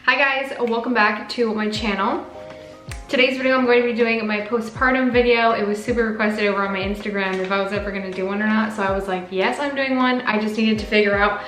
Hi guys, welcome back to my channel. Today's video I'm going to be doing my postpartum video. It was super requested over on my Instagram if I was ever going to do one or not, so I was like, yes, I'm doing one. I just needed to figure out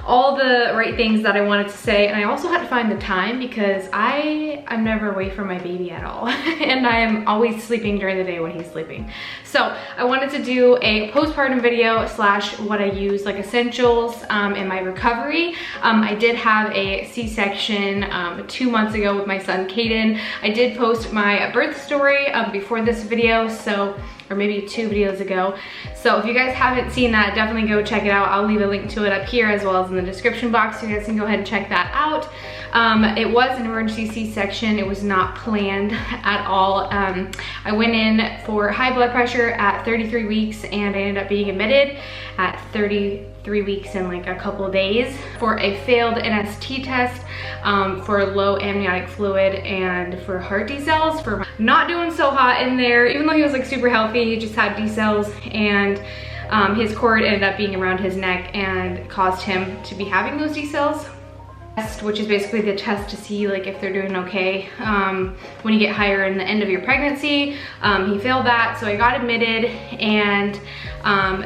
all the right things that I wanted to say, and I also had to find the time because I'm never away from my baby at all and I am always sleeping during the day when he's sleeping. So I wanted to do a postpartum video slash what I use, like essentials in my recovery. I did have a C-section 2 months ago with my son Caden. I did post my birth story before this video, or maybe 2 videos ago. So if you guys haven't seen that, definitely go check it out. I'll leave a link to it up here as well as in the description box, so you guys can go ahead and check that out. It was an emergency C-section. It was not planned at all. I went in for high blood pressure at 33 weeks and I ended up being admitted at 33 weeks and like a couple of days for a failed NST test, for low amniotic fluid and for heart decels, for not doing so hot in there. Even though he was like super healthy, he just had decels, and his cord ended up being around his neck and caused him to be having those decels, which is basically the test to see like if they're doing okay when you get higher in the end of your pregnancy. He failed that, so I got admitted, and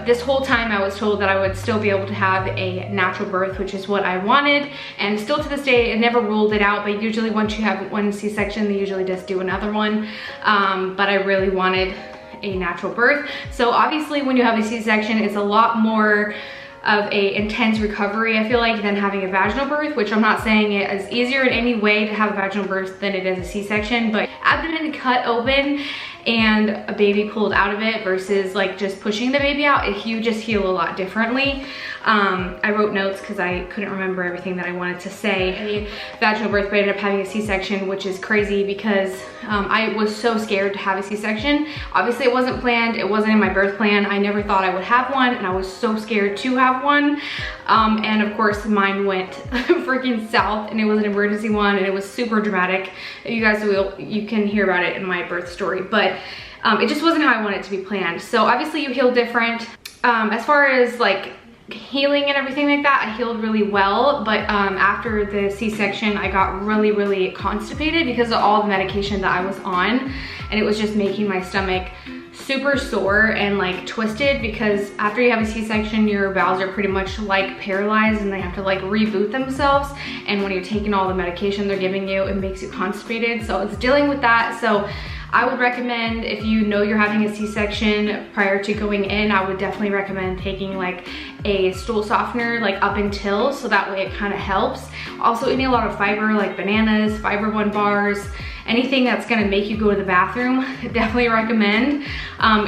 this whole time I was told that I would still be able to have a natural birth, which is what I wanted, and still to this day I never ruled it out, but usually once you have one C-section they usually just do another one, but I really wanted a natural birth. So obviously when you have a C-section, it's a lot more of a intense recovery, I feel like, than having a vaginal birth, which I'm not saying it is easier in any way to have a vaginal birth than it is a C-section, but abdomen cut open and a baby pulled out of it versus like just pushing the baby out, you just heal a lot differently. I wrote notes because I couldn't remember everything that I wanted to say. A vaginal birth, but I ended up having a C-section, which is crazy because I was so scared to have a C-section. Obviously it wasn't planned, it wasn't in my birth plan. I never thought I would have one, and I was so scared to have one. And of course mine went freaking south, and it was an emergency one, and it was super dramatic. You can hear about it in my birth story, but it just wasn't how I wanted it to be planned. So obviously you heal different. As far as like healing and everything like that, I healed really well, but after the C-section I got really constipated because of all the medication that I was on, and it was just making my stomach super sore and like twisted, because after you have a C-section your bowels are pretty much like paralyzed and they have to like reboot themselves, and when you're taking all the medication they're giving you, it makes you constipated. So it's dealing with that. So I would recommend, if you know you're having a C-section prior to going in, I would definitely recommend taking like a stool softener like up until, so that way it kind of helps. Also eating a lot of fiber, like bananas, Fiber One bars, anything that's gonna make you go to the bathroom, definitely recommend.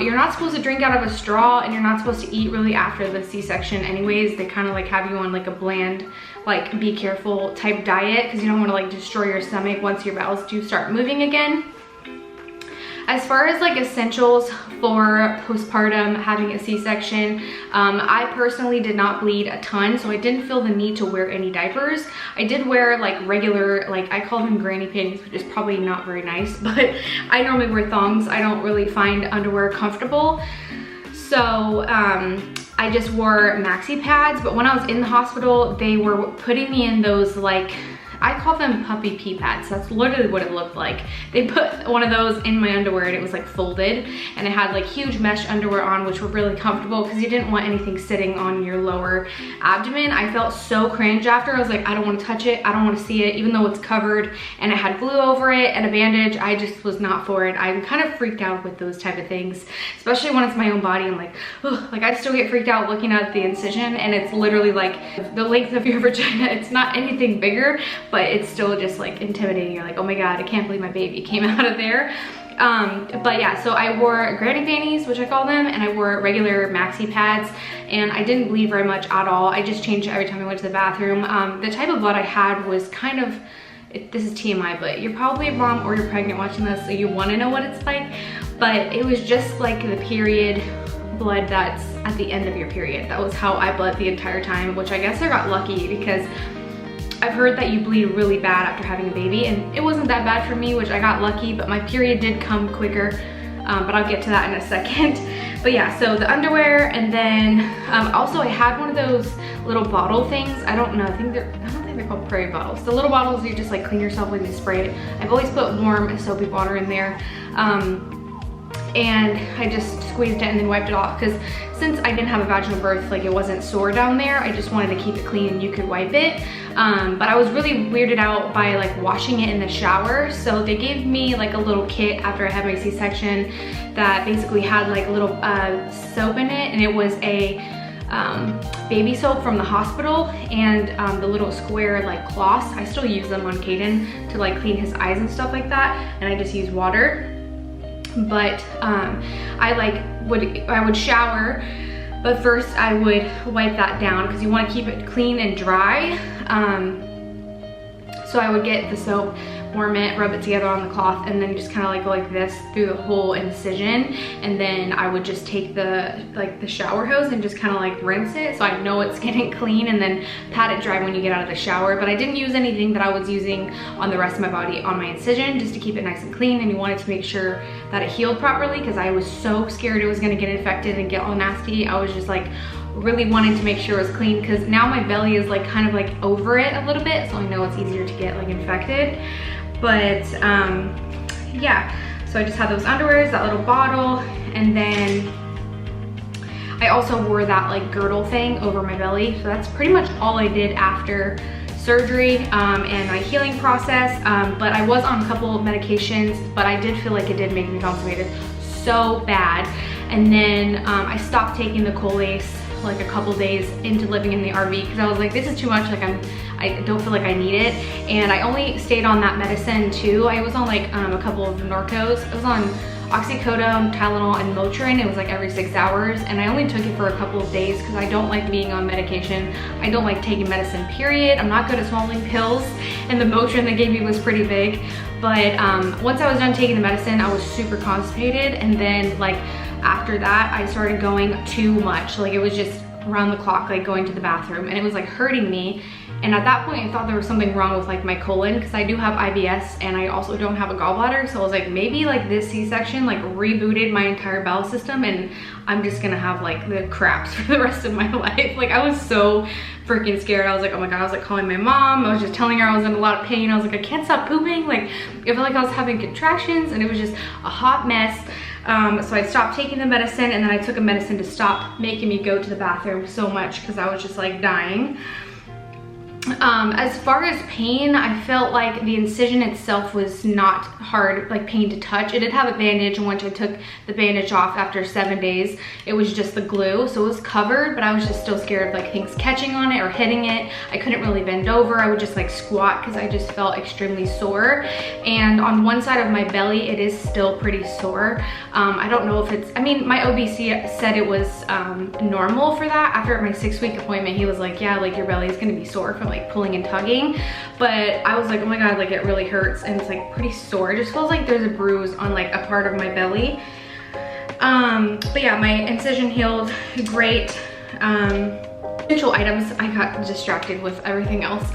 You're not supposed to drink out of a straw, and you're not supposed to eat really after the C-section anyways. They kind of like have you on like a bland, like be careful type diet, because you don't want to like destroy your stomach once your bowels do start moving again. As far as like essentials for postpartum having a C-section, I personally did not bleed a ton, so I didn't feel the need to wear any diapers. I did wear like regular, like I call them granny panties, which is probably not very nice, but I normally wear thongs. I don't really find underwear comfortable. So I just wore maxi pads, but when I was in the hospital, they were putting me in those like, I call them puppy pee pads. That's literally what it looked like. They put one of those in my underwear, and it was like folded, and it had like huge mesh underwear on, which were really comfortable because you didn't want anything sitting on your lower abdomen. I felt so cringe after. I was like, I don't want to touch it. I don't want to see it, even though it's covered and it had glue over it and a bandage. I just was not for it. I'm kind of freaked out with those type of things, especially when it's my own body. I'm like, ugh, like I still get freaked out looking at the incision, and it's literally like the length of your vagina. It's not anything bigger, but it's still just like intimidating. You're like, oh my god, I can't believe my baby came out of there. But yeah, so I wore granny panties, which I call them, and I wore regular maxi pads, and I didn't bleed very much at all. I just changed it every time I went to the bathroom. The type of blood I had was kind of, this is TMI, but you're probably a mom or you're pregnant watching this, so you want to know what it's like, but it was just like the period blood that's at the end of your period. That was how I bled the entire time, which I guess I got lucky because I've heard that you bleed really bad after having a baby, and it wasn't that bad for me, which I got lucky, but my period did come quicker, but I'll get to that in a second. But yeah, so the underwear, and then also I had one of those little bottle things. I don't think they're think they're called Prairie bottles. The little bottles you just like clean yourself with, you spray it. I've always put warm soapy water in there. And I just squeezed it and then wiped it off, because since I didn't have a vaginal birth, like it wasn't sore down there, I just wanted to keep it clean and you could wipe it. But I was really weirded out by like washing it in the shower. So they gave me like a little kit after I had my C-section that basically had like a little soap in it, and it was a baby soap from the hospital, and the little square like cloths. I still use them on Caden to like clean his eyes and stuff like that, and I just use water. But I would shower, but first I would wipe that down because you want to keep it clean and dry. So I would get the soap, warm it, rub it together on the cloth, and then just kind of like go like this through the whole incision. And then I would just take the shower hose and just kind of like rinse it so I know it's getting clean, and then pat it dry when you get out of the shower. But I didn't use anything that I was using on the rest of my body on my incision, just to keep it nice and clean. And you wanted to make sure that it healed properly, because I was so scared it was gonna get infected and get all nasty. I was just like really wanting to make sure it was clean, because now my belly is like kind of like over it a little bit, so I know it's easier to get like infected. But yeah, so I just had those underwears, that little bottle, and then I also wore that like girdle thing over my belly. So that's pretty much all I did after surgery and my healing process. But I was on a couple of medications, but I did feel like it did make me constipated so bad. And then I stopped taking the Colace like a couple days into living in the RV, because I was like, this is too much, like I don't feel like I need it. And I only stayed on that medicine too. I was on like a couple of Norcos. I was on oxycodone, Tylenol, and Motrin. It was like every 6 hours, and I only took it for a couple of days because I don't like being on medication. I don't like taking medicine, period. I'm not good at swallowing pills, and the Motrin they gave me was pretty big. But once I was done taking the medicine, I was super constipated, and then like after that I started going too much. Like it was just around the clock, like going to the bathroom, and it was like hurting me. And at that point I thought there was something wrong with like my colon, because I do have IBS and I also don't have a gallbladder. So I was like, maybe like this C-section like rebooted my entire bowel system, and I'm just gonna have like the craps for the rest of my life. Like I was so freaking scared. I was like, oh my God, I was like calling my mom. I was just telling her I was in a lot of pain. I was like, I can't stop pooping. Like I felt like I was having contractions, and it was just a hot mess. So I stopped taking the medicine, and then I took a medicine to stop making me go to the bathroom so much, because I was just like dying. As far as pain, I felt like the incision itself was not hard, like pain to touch. It did have a bandage, and once I took the bandage off after 7 days, it was just the glue. So it was covered, but I was just still scared of like things catching on it or hitting it. I couldn't really bend over. I would just like squat because I just felt extremely sore. And on one side of my belly, it is still pretty sore. I don't know if it's, I mean, my OBC said it was normal for that. After my 6-week appointment, he was like, yeah, like your belly is gonna be sore from like pulling and tugging. But I was like, oh my God, like it really hurts, and it's like pretty sore. It just feels like there's a bruise on like a part of my belly. But yeah, my incision healed great. Essential items, I got distracted with everything else.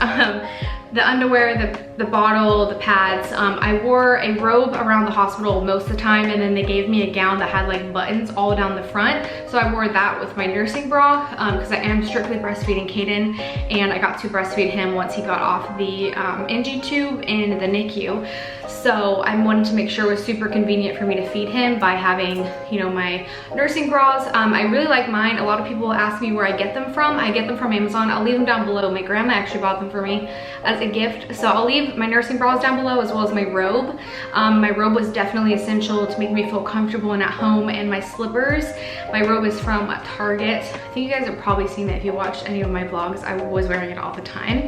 The underwear, the bottle, the pads. I wore a robe around the hospital most of the time, and then they gave me a gown that had like buttons all down the front. So I wore that with my nursing bra, because I am strictly breastfeeding Caden, and I got to breastfeed him once he got off the NG tube in the NICU. So I wanted to make sure it was super convenient for me to feed him by having, you know, my nursing bras. I really like mine. A lot of people ask me where I get them from. I get them from Amazon. I'll leave them down below. My grandma actually bought them for me as a gift. So I'll leave my nursing bras down below, as well as my robe. My robe was definitely essential to make me feel comfortable and at home, and my slippers. My robe is from Target. I think you guys have probably seen it if you watched any of my vlogs. I was wearing it all the time.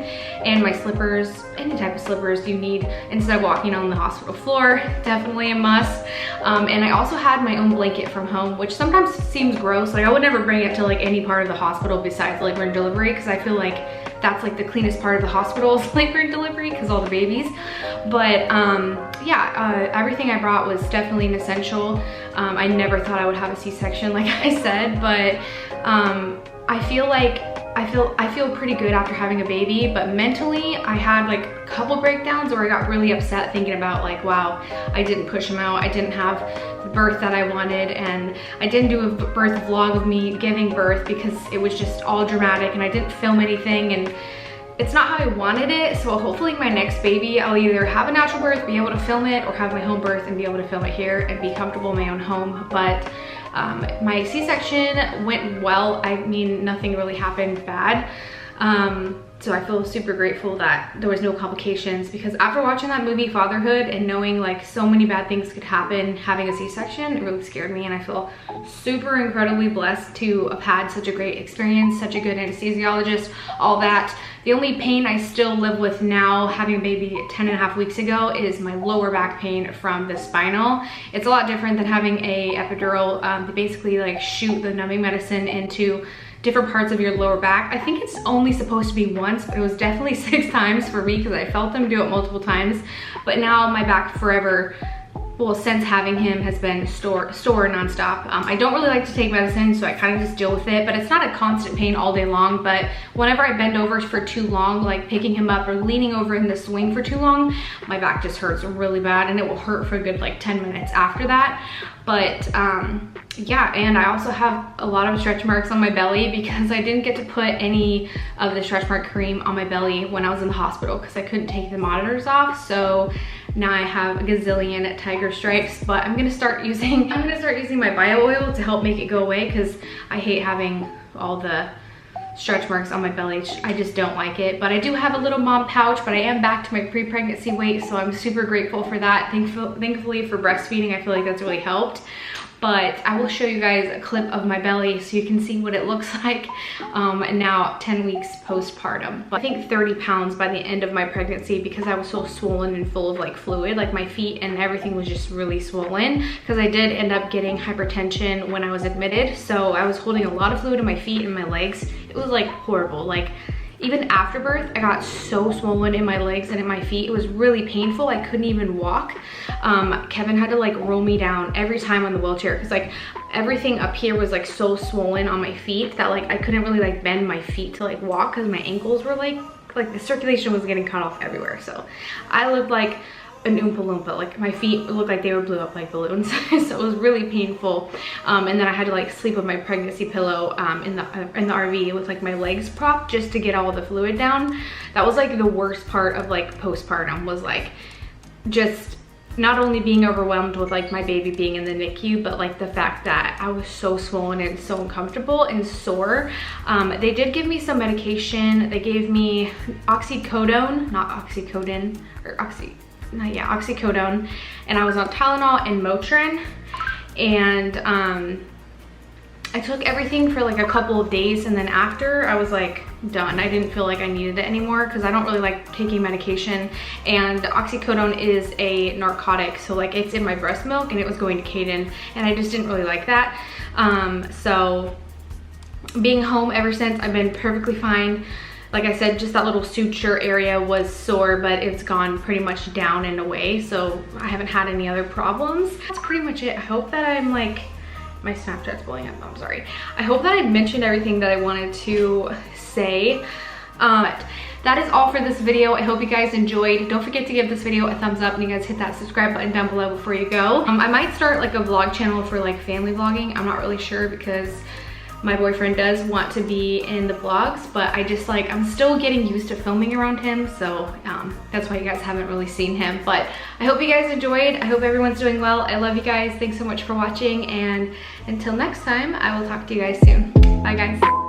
And my slippers, any type of slippers you need instead of walking on the hospital floor, definitely a must. And I also had my own blanket from home, which sometimes seems gross. Like I would never bring it to like any part of the hospital besides labor and delivery, because I feel like that's like the cleanest part of the hospital is labor and delivery, because all the babies. But yeah, everything I brought was definitely an essential. I never thought I would have a C-section, like I said, but I feel pretty good after having a baby. But mentally, I had like a couple breakdowns where I got really upset thinking about like, wow, I didn't push him out. I didn't have the birth that I wanted, and I didn't do a birth vlog of me giving birth because it was just all dramatic, and I didn't film anything, and it's not how I wanted it. So hopefully my next baby, I'll either have a natural birth, be able to film it, or have my home birth and be able to film it here and be comfortable in my own home. But my C-section went well. I mean, nothing really happened bad. So I feel super grateful that there was no complications, because after watching that movie Fatherhood and knowing like so many bad things could happen having a C-section, it really scared me. And I feel super incredibly blessed to have had such a great experience, such a good anesthesiologist, all that. The only pain I still live with now, having a baby 10.5 weeks ago, is my lower back pain from the spinal. It's a lot different than having a epidural. They basically like shoot the numbing medicine into different parts of your lower back. I think it's only supposed to be once, but it was definitely 6 times for me because I felt them do it multiple times. But now my back forever, well, since having him, has been sore nonstop. I don't really like to take medicine, so I kind of just deal with it, but it's not a constant pain all day long. But whenever I bend over for too long, like picking him up or leaning over in the swing for too long, my back just hurts really bad, and it will hurt for a good like 10 minutes after that. But yeah, and I also have a lot of stretch marks on my belly because I didn't get to put any of the stretch mark cream on my belly when I was in the hospital because I couldn't take the monitors off. So now I have a gazillion tiger stripes, but I'm gonna start using my bio oil to help make it go away, because I hate having all the stretch marks on my belly. I just don't like it. But I do have a little mom pouch, but I am back to my pre-pregnancy weight, so I'm super grateful for that. Thankfully for breastfeeding, I feel like that's really helped. But I will show you guys a clip of my belly so you can see what it looks like now 10 weeks postpartum. I think 30 pounds by the end of my pregnancy, because I was so swollen and full of like fluid, like my feet and everything was just really swollen, because I did end up getting hypertension when I was admitted. So I was holding a lot of fluid in my feet and my legs. It was like horrible. Like even after birth, I got so swollen in my legs and in my feet. It was really painful. I couldn't even walk. Kevin had to like roll me down every time on the wheelchair, because like everything up here was like so swollen on my feet that like I couldn't really like bend my feet to like walk, because my ankles were like the circulation was getting cut off everywhere. So I looked like an Oompa Loompa. Like my feet looked like they were blew up like balloons. So it was really painful. And then I had to like sleep with my pregnancy pillow in the RV with like my legs propped just to get all the fluid down. That was like the worst part of like postpartum, was like just not only being overwhelmed with like my baby being in the NICU, but like the fact that I was so swollen and so uncomfortable and sore. They did give me some medication. They gave me oxycodone, not oxycodone, or oxycodone, and I was on Tylenol and Motrin, and I took everything for like a couple of days, and then after I was like done. I didn't feel like I needed it anymore, because I don't really like taking medication, and oxycodone is a narcotic, so like it's in my breast milk and it was going to Caden, and I just didn't really like that. So being home ever since, I've been perfectly fine. Like I said, just that little suture area was sore, but it's gone pretty much down and away, so I haven't had any other problems. That's pretty much it. I hope that I'm like, my Snapchat's blowing up, I'm sorry. I hope that I mentioned everything that I wanted to say. That is all for this video. I hope you guys enjoyed. Don't forget to give this video a thumbs up, and you guys hit that subscribe button down below before you go. I might start like a vlog channel for like family vlogging. I'm not really sure, because my boyfriend does want to be in the vlogs, but I just like, I'm still getting used to filming around him, so that's why you guys haven't really seen him. But I hope you guys enjoyed. I hope everyone's doing well. I love you guys. Thanks so much for watching, and until next time, I will talk to you guys soon. Bye guys.